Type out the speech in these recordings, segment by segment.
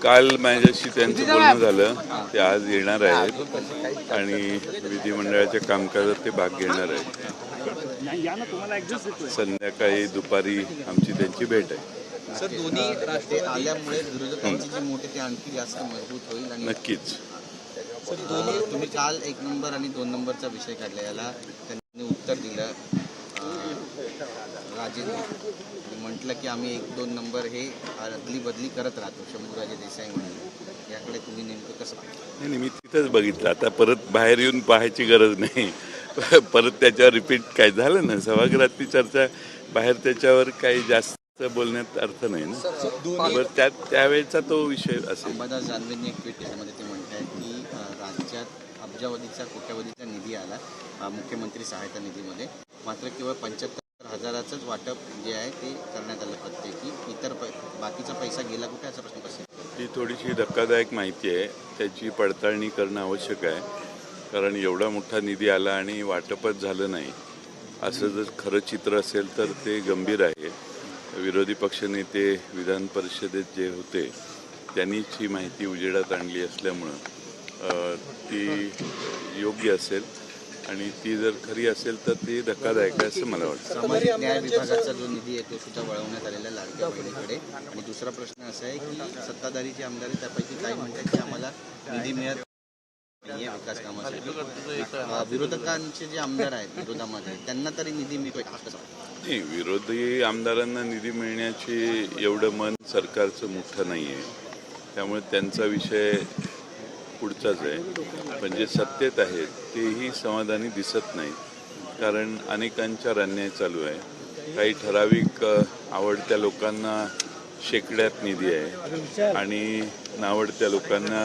काल माझ्याशी त्यांचं बोलणं झालं, ते आज येणार आहेत आणि विधिमंडळाच्या कामकाजात ते भाग घेणार आहेत. संध्याकाळी दुपारी आमची त्यांची भेट आहे. सर, दोन्ही राष्ट्रे आल्यामुळे विरोधकांची जी मोठी ते आणखी जास्त मजबूत होईल. आणि नक्कीच तुम्ही काल 1 नंबर आणि 2 नंबरचा विषय काढला, याला त्यांनी उत्तर दिलं. राजेंद्र म्हटलं की आम्ही 1-2 नंबर हे अदली बदली करत राहतो, शंभूराजे देसाई म्हणून. याकडे तुम्ही नेमकं कसं पाहिजे? नाही, मी तिथंच बघितलं. आता परत बाहेर येऊन पाहायची गरज नाही. परत त्याच्यावर रिपीट काय झालं ना, सभागृहातली चर्चा बाहेर त्याच्यावर काही जास्त बोलण्यात अर्थ नाही ना. बरं, त्यावेळेचा तो विषय असेल. अंबादास दानवेंनी एक ट्विट केल्यामध्ये ते म्हणतात की राज्यात अब्जावधीचा कोट्यावधीचा निधी आला मुख्यमंत्री सहायता निधीमध्ये, मात्र केवळ 75,000च वाटप जे आहे ते करण्यात आलं प्रत्येकी. इतर बाकीचा पैसा गेला कुठे, असा प्रश्न कसा? ही थोडीशी धक्कादायक माहिती आहे, त्याची पडताळणी करणं आवश्यक आहे. कारण एवढा मोठा निधी आला आणि वाटपच झालं नाही, असं जर खरं चित्र असेल तर ते गंभीर आहे. विरोधी पक्षनेते विधान परिषदेत जे होते त्यांनीच ही माहिती उजेडात आणली असल्यामुळं ती योग्य असेल आणि ती जर खरी असेल तर ती धक्कादायक आहे असं मला वाटतं. सामाजिक न्याय विभागाचा जो निधी आहे तो सुद्धा वळवण्यात आलेला लाडक्या बहिणीकडे. आणि दुसरा प्रश्न असा आहे की सत्ताधारी जे आमदार आहेत त्यापैकी काही म्हणतात की आम्हाला निधी मिळत नाहीये विकास कामासाठी. विरोधकांचे जे आमदार आहेत विरोधामध्ये, त्यांना तरी निधी मिळतोय का? नाही, विरोधी आमदारांना निधी मिळण्याची एवढं मन सरकारचं मोठं नाही आहे, त्यामुळे त्यांचा विषय पुढचाच आहे. पण जे सत्तेत आहेत तेही समाधानी दिसत नाही, कारण अनेकांच्यावर अन्याय चालू आहे. काही ठराविक आवडत्या लोकांना शेकड्यात निधी आहे आणि नावडत्या लोकांना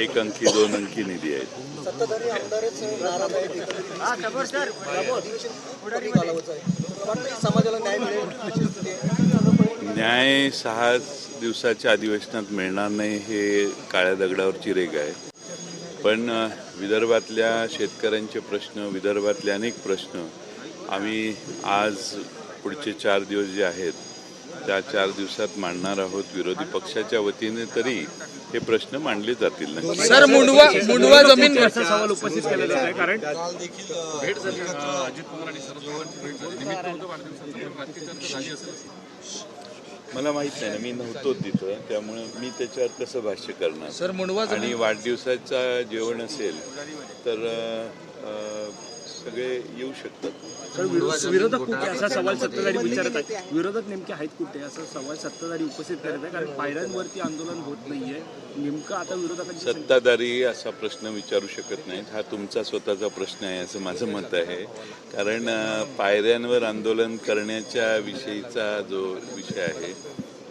1 अंकी 2 अंकी निधी आहे. न्याय 6 दिवसाच्या अधिवेशनात मिळणार नाही हे काळ्या दगडावरची रेघ आहे. पण विदर्भातल्या शेतकऱ्यांचे प्रश्न, विदर्भातले अनेक प्रश्न आम्ही आज पुढचे 4 दिवस जे आहेत त्या 4 दिवसात मांडणार आहोत. विरोधी पक्षाच्या वतीने तरी हे प्रश्न मांडले जातील. सर, मुंडवा जमीन सवाल उपस्थित केलेला आहे, कारण काल देखील भेट झाली, अजित पवार आणि शरद पवारांची भेट झाली. निमित्त होतं वाढदिवसाचं, झाली असेल? मला माहित नाही ना, मी नव्हतो तिथं, त्यामुळे मी त्याच्यावर कसं भाष्य करणार. सर, मुंडवा आणि वाढदिवसाचा जेवण असेल तर सगळे येऊ शकतात. विरोधक कुठे असा सवाल सत्ताधारी विचारत आहे, विरोधक नेमके आहेत कुठे असा सवाल सत्ताधारी उपस्थित करत आहे, कारण पायऱ्यांवरती आंदोलन होत नाहीये. नेमकं आता विरोधकांची सत्ताधारी असा प्रश्न विचारू शकत नाहीत. हा तुमचा स्वतःचा प्रश्न आहे असं माझं मत आहे. कारण पायऱ्यांवर आंदोलन करण्याच्या विषयीचा जो विषय आहे,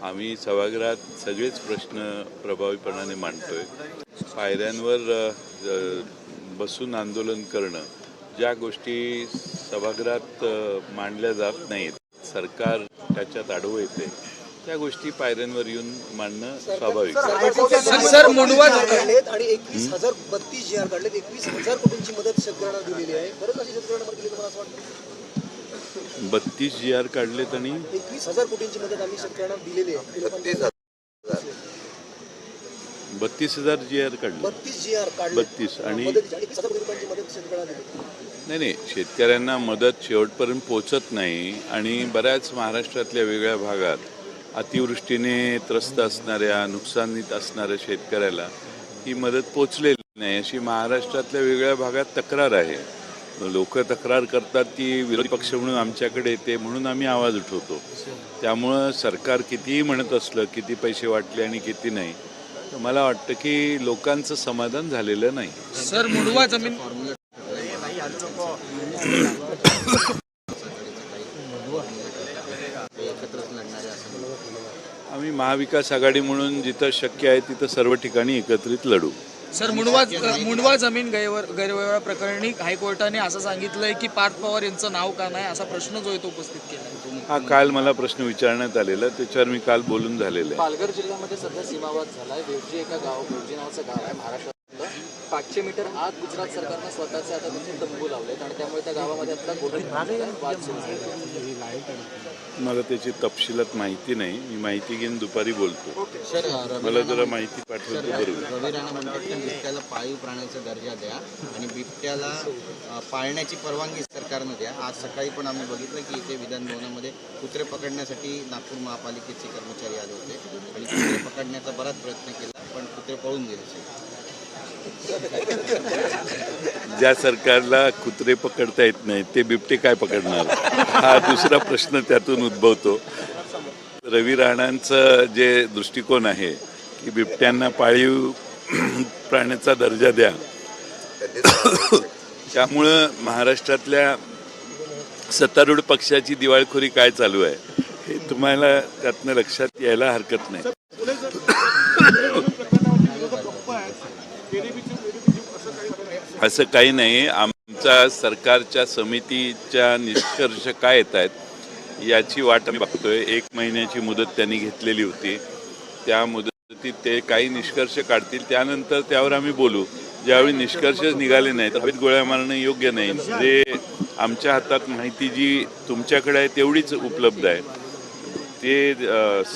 आम्ही सभागृहात सगळेच प्रश्न प्रभावीपणाने मांडतोय. पायऱ्यांवर बसून आंदोलन करणं, ज्या गोष्टी सभागृहात मांडल्या जात नाहीत, सरकार त्याच्यात आडवं येते, त्या गोष्टी पायऱ्यांवर येऊन मांडणं स्वाभाविक. सर, मुंडवा आणि 21,032 जी आर काढलेत, 21,000 कोटींची मदत शेतकऱ्यांना दिलेली आहे. बरं, अशी शेतकऱ्यांना मदत दिली तुम्हाला असं वाटतं? 32 जी आर काढलेत आणि 21,000 कोटींची मदत आम्ही शेतकऱ्यांना दिलेली आहे. 32,000 जी आर काढले. 32 जी आर काढले, 32 आणि 21,000 कोटी रुपयांची मदत शेतकऱ्यांना दिली. नाही, शेतकऱ्यांना मदत शेवटपर्यंत पोचत नाही. आणि बऱ्याच महाराष्ट्रातल्या वेगळ्या भागात अतिवृष्टीने त्रस्त असणाऱ्या, नुकसानीत असणाऱ्या शेतकऱ्याला ही मदत पोचलेली नाही, अशी महाराष्ट्रातल्या वेगळ्या भागात तक्रार आहे. लोक तक्रार करतात की विरोधी पक्ष म्हणून आमच्याकडे येते, म्हणून आम्ही आवाज उठवतो. त्यामुळं सरकार कितीही म्हणत असलं, किती पैसे वाटले आणि किती नाही, तर मला वाटतं की लोकांचं समाधान झालेलं नाही. सर, मुंडवा जमीन आम्ही महाविकास आघाडी म्हणून जिथं शक्य आहे तिथं सर्व ठिकाणी एकत्रित लढू. सर, मुंडवा जमीन गैरव्यवहार प्रकरणी हायकोर्टाने असं सांगितलंय की पार्थ पवार यांचं नाव का नाही, असा प्रश्न जो आहे तो उपस्थित केला. हा काल मला प्रश्न विचारण्यात आलेला, त्याच्यावर मी काल बोलून झालेलं आहे. पालघर जिल्ह्यामध्ये सध्या सीमावाद झालाय. वेवजी एका गाव, वेवजी नावाचं गाव आहे महाराष्ट्रात, 500 मीटर आत गुजरात सरकारनं स्वतःचे आता तिथे तंबू लावलेत आणि त्यामुळे त्या गावामध्ये आता वाद सुरू आहे. मला त्याची तपशिलात माहिती नाही, मी माहिती घेऊन दुपारी बोलतो. सर मला जरा माहिती पाठवतो बरोबर. रवी राणा म्हणतात की बिबट्याला पाळीव प्राण्याचा दर्जा द्या आणि बिबट्याला पाळण्याची परवानगी सरकारनं द्या. आज सकाळी पण आम्ही बघितलं की इथे विधान भवनामध्ये कुत्रे पकडण्यासाठी नागपूर महापालिकेचे कर्मचारी आले होते आणि कुत्रे पकडण्याचा बराच प्रयत्न केला पण कुत्रे पळून गेले. ज्या सरकारला कुत्रे पकडता येत नाही ते बिबटे काय पकडणार, हा दुसरा प्रश्न त्यातून उद्भवतो. रवी राणांचं जे दृष्टिकोन आहे की बिबट्यांना पाळीव प्राण्याचा दर्जा द्या, त्यामुळं महाराष्ट्रातल्या सत्तारूढ पक्षाची दिवाळखोरी काय चालू आहे हे तुम्हाला त्यातनं लक्षात यायला हरकत नाही. असं काही नाही. आमच्या सरकारच्या समितीच्या निष्कर्ष काय येत आहेत याची वाट आम्ही बघतोय. 1 महिन्याची मुदत त्यांनी घेतलेली होती, त्या मुदतीत ते काही निष्कर्ष काढतील, त्यानंतर त्यावर आम्ही बोलू. ज्यावेळी निष्कर्ष निघाले नाहीत हवेत गोळ्या मारणं योग्य नाही. जे आमच्या हातात माहिती जी तुमच्याकडे आहे तेवढीच उपलब्ध आहे, ते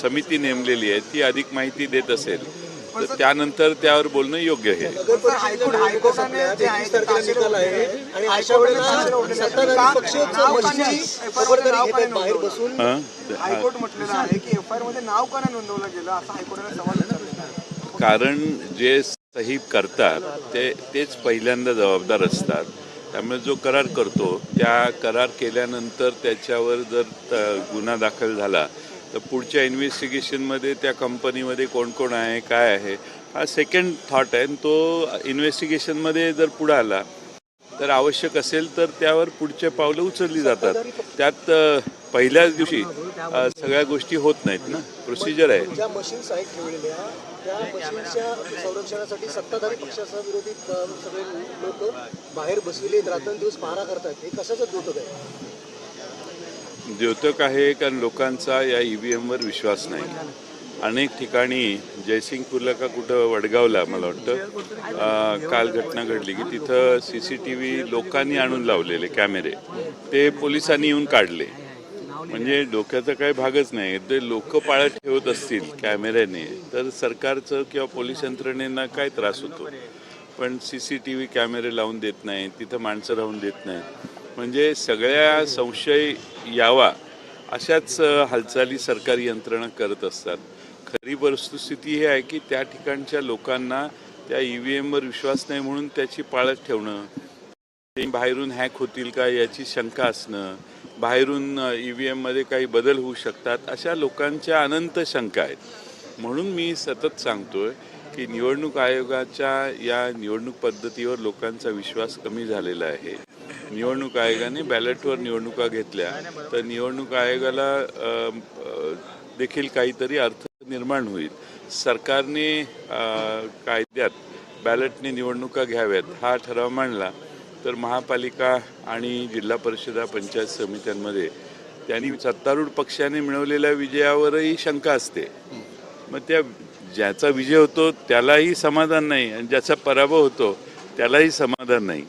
समिती नेमलेली आहे ती अधिक माहिती देत असेल तर त्यानंतर त्यावर बोलणं योग्य आहे. कारण जे सही करतात तेच पहिल्यांदा जबाबदार असतात. त्यामुळे जो करार करतो त्या करार केल्यानंतर त्याच्यावर जर गुन्हा दाखल झाला तर पुढच्या इन्व्हेस्टिगेशनमध्ये त्या कंपनीमध्ये कोण कोण आहे काय आहे हा सेकंड थॉट आहे. तो इन्व्हेस्टिगेशनमध्ये जर पुढे आला तर आवश्यक असेल तर त्यावर पुढचे पावलं उचलली जातात. त्यात पहिल्याच दिवशी सगळ्या गोष्टी होत नाहीत ना, प्रोसिजर आहे. ज्या मशीन्स आहेत ठेवलेल्या त्या मशीनच्या संरक्षणासाठी सत्ताधारी पक्षाचा विरोधी सगळे लोक बाहेर बसलेले रात्रंदिवस पहारा करतात. हे कशाचं द्योतक आहे? द्योतक आहे कारण लोकांचा या EVM वर विश्वास नाही. अनेक ठिकाणी जयसिंगपूरला का कुठं वडगावला मला वाटतं काल घटना घडली की तिथं CCTV लोकांनी आणून लावलेले कॅमेरे ते पोलिसांनी येऊन काढले. म्हणजे डोक्याचा काही भागच नाही. ते लोक पाळत ठेवत असतील कॅमेऱ्याने तर सरकारचं किंवा पोलीस यंत्रणेला काय त्रास होतो, पण CCTV कॅमेरे लावून देत नाही, तिथं माणसं राहून देत नाही. म्हणजे सगळ्या संशय यावा अशाच हालचाली सरकारी यंत्रणा करत असतात. खरी वस्तुस्थिती ही आहे की त्या ठिकाणच्या लोकांना त्या EVM वर विश्वास नाही म्हणून त्याची पाळत ठेवणं, ते बाहेरून हॅक होतील का याची शंका असणं, बाहेरून EVM मध्ये काही बदल होऊ शकतात अशा लोकांच्या अनंत शंका आहेत. म्हणून मी सतत सांगतोय की निवडणूक आयोगाच्या या निवडणूक पद्धतीवर लोकांचा विश्वास कमी झालेला आहे. निवडणूक आयोगाने बॅलेटवर निवडणुका घेतल्या तर निवडणूक आयोगाला देखील काहीतरी अर्थ निर्माण होईल. सरकारने कायद्यात बॅलेटने निवडणुका घ्याव्यात हा ठराव मांडला तर महापालिका आणि जिल्हा परिषदा पंचायत समित्यांमध्ये त्यांनी सत्तारूढ पक्षाने मिळवलेल्या विजयावरही शंका असते. मग त्या ज्याचा विजय होतो त्यालाही समाधान नाही आणि ज्याचा पराभव होतो त्यालाही समाधान नाही.